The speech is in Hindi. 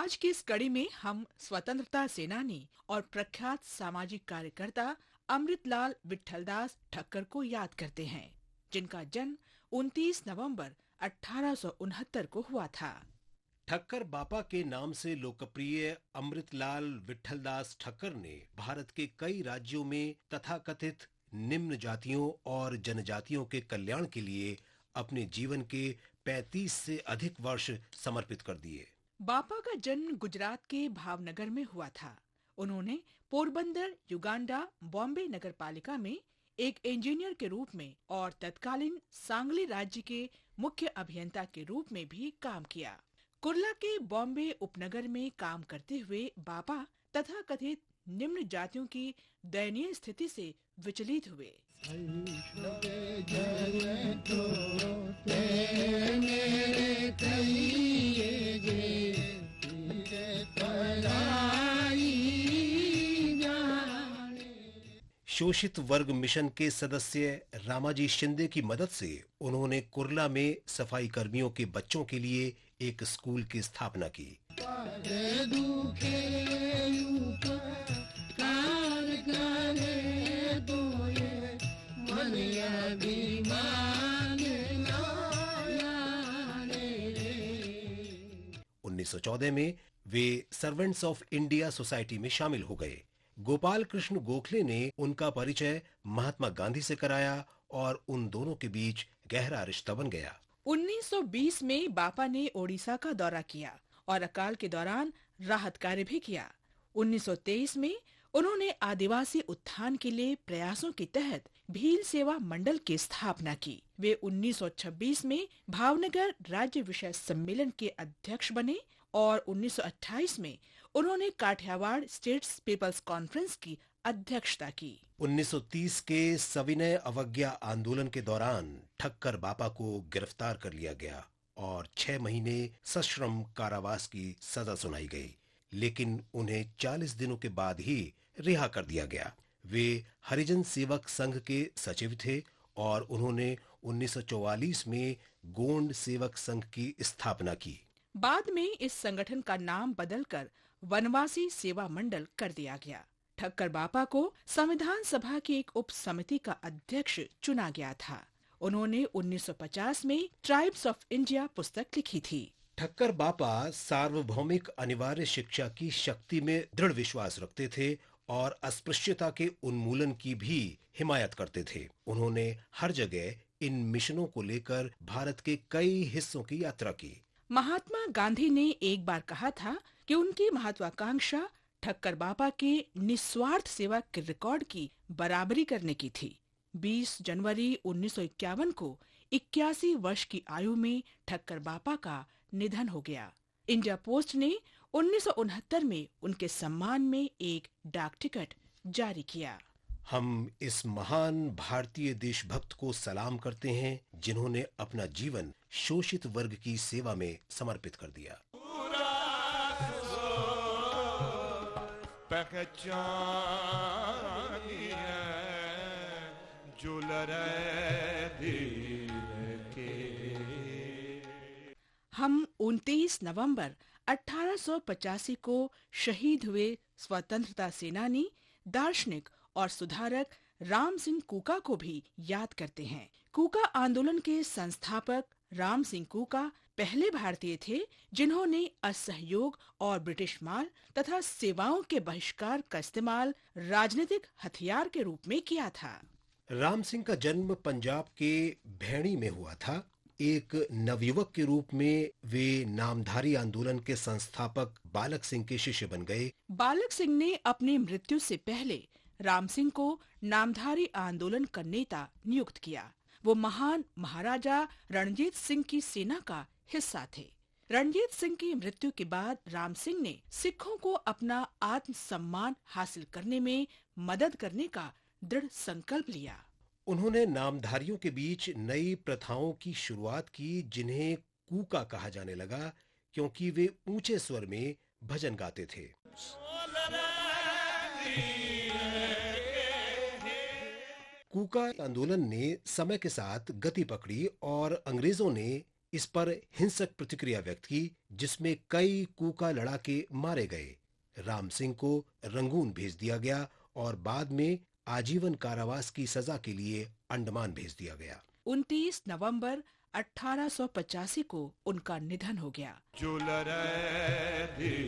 आज की इस कड़ी में हम स्वतंत्रता सेनानी और प्रख्यात सामाजिक कार्यकर्ता अमृतलाल विट्ठलदास ठक्कर को याद करते हैं, जिनका जन्म 29 नवंबर 1869 को हुआ था। ठक्कर बापा के नाम से लोकप्रिय अमृतलाल विट्ठलदास ठक्कर ने भारत के कई राज्यों में तथाकथित निम्न जातियों और जनजातियों के कल्याण के लिए अपने जीवन के 35 से अधिक वर्ष समर्पित कर दिए। बापा का जन्म गुजरात के भावनगर में हुआ था। उन्होंने पोरबंदर, युगांडा, बॉम्बे नगर पालिका में एक इंजीनियर के रूप में और तत्कालीन सांगली राज्य के मुख्य अभियंता के रूप में भी काम किया। कुर्ला के बॉम्बे उपनगर में काम करते हुए बापा तथाकथित निम्न जातियों की दयनीय स्थिति से विचलित हुए। शोषित वर्ग मिशन के सदस्य रामाजी शिंदे की मदद से उन्होंने कुर्ला में सफाई कर्मियों के बच्चों के लिए एक स्कूल की स्थापना की। उन्नीस 1914 में वे सर्वेंट्स ऑफ इंडिया सोसाइटी में शामिल हो गए। गोपाल कृष्ण गोखले ने उनका परिचय महात्मा गांधी से कराया और उन दोनों के बीच गहरा रिश्ता बन गया। 1920 में बापा ने ओडिशा का दौरा किया और अकाल के दौरान राहत कार्य भी किया। 1923 में उन्होंने आदिवासी उत्थान के लिए प्रयासों के तहत भील सेवा मंडल की स्थापना की। वे 1926 में भावनगर राज्य विषय सम्मेलन के अध्यक्ष बने और 1928 में उन्होंने काठियावाड़ स्टेट्स पीपल्स कॉन्फ्रेंस की अध्यक्षता की। 1930 के सविनय अवज्ञा आंदोलन के दौरान ठक्कर बापा को गिरफ्तार कर लिया गया और 6 महीने सश्रम कारावास की सजा सुनाई गई, लेकिन उन्हें 40 दिनों के बाद ही रिहा कर दिया गया। वे हरिजन सेवक संघ के सचिव थे और उन्होंने 1944 में गोंड सेवक संघ की स्थापना की। बाद में इस संगठन का नाम बदलकर वनवासी सेवा मंडल कर दिया गया। ठक्कर बापा को संविधान सभा की एक उप समिति का अध्यक्ष चुना गया था। उन्होंने 1950 में ट्राइब्स ऑफ इंडिया पुस्तक लिखी थी। ठक्कर बापा सार्वभौमिक अनिवार्य शिक्षा की शक्ति में दृढ़ विश्वास रखते थे और अस्पृश्यता के उन्मूलन की भी हिमायत करते थे। उन्होंने हर जगह इन मिशनों को लेकर भारत के कई हिस्सों की यात्रा की। महात्मा गांधी ने एक बार कहा था कि उनकी महत्वाकांक्षा ठक्कर बापा के निस्वार्थ सेवा के रिकॉर्ड की बराबरी करने की थी। 20 जनवरी 1951 को 81 वर्ष की आयु में ठक्कर बापा का निधन हो गया। इंडिया पोस्ट ने 1969 में उनके सम्मान में एक डाक टिकट जारी किया। हम इस महान भारतीय देशभक्त को सलाम करते हैं जिन्होंने अपना जीवन शोषित वर्ग की सेवा में समर्पित कर दिया। हम 29 नवंबर 1885 को शहीद हुए स्वतंत्रता सेनानी, दार्शनिक और सुधारक राम सिंह कूका को भी याद करते हैं। कूका आंदोलन के संस्थापक राम सिंह कूका पहले भारतीय थे जिन्होंने असहयोग और ब्रिटिश माल तथा सेवाओं के बहिष्कार का इस्तेमाल राजनीतिक हथियार के रूप में किया था। राम सिंह का जन्म पंजाब के भैणी में हुआ था। एक नवयुवक के रूप में वे नामधारी आंदोलन के संस्थापक बालक सिंह के शिष्य बन गए। बालक सिंह ने अपनी मृत्यु से पहले राम सिंह को नामधारी आंदोलन का नेता नियुक्त किया। वो महान महाराजा रणजीत सिंह की सेना का हिस्सा थे। रणजीत सिंह की मृत्यु के बाद राम सिंह ने सिखों को अपना आत्मसम्मान हासिल करने में मदद करने का दृढ़ संकल्प लिया। उन्होंने नामधारियों के बीच नई प्रथाओं की शुरुआत की जिन्हें कूका कहा जाने लगा, क्योंकि वे ऊंचे स्वर में भजन गाते थे। कूका आंदोलन ने समय के साथ गति पकड़ी और अंग्रेजों ने इस पर हिंसक प्रतिक्रिया व्यक्त की, जिसमें कई कूका लड़ाके मारे गए। राम सिंह को रंगून भेज दिया गया और बाद में आजीवन कारावास की सजा के लिए अंडमान भेज दिया गया। 29 नवंबर 1885 को उनका निधन हो गया। चुल रे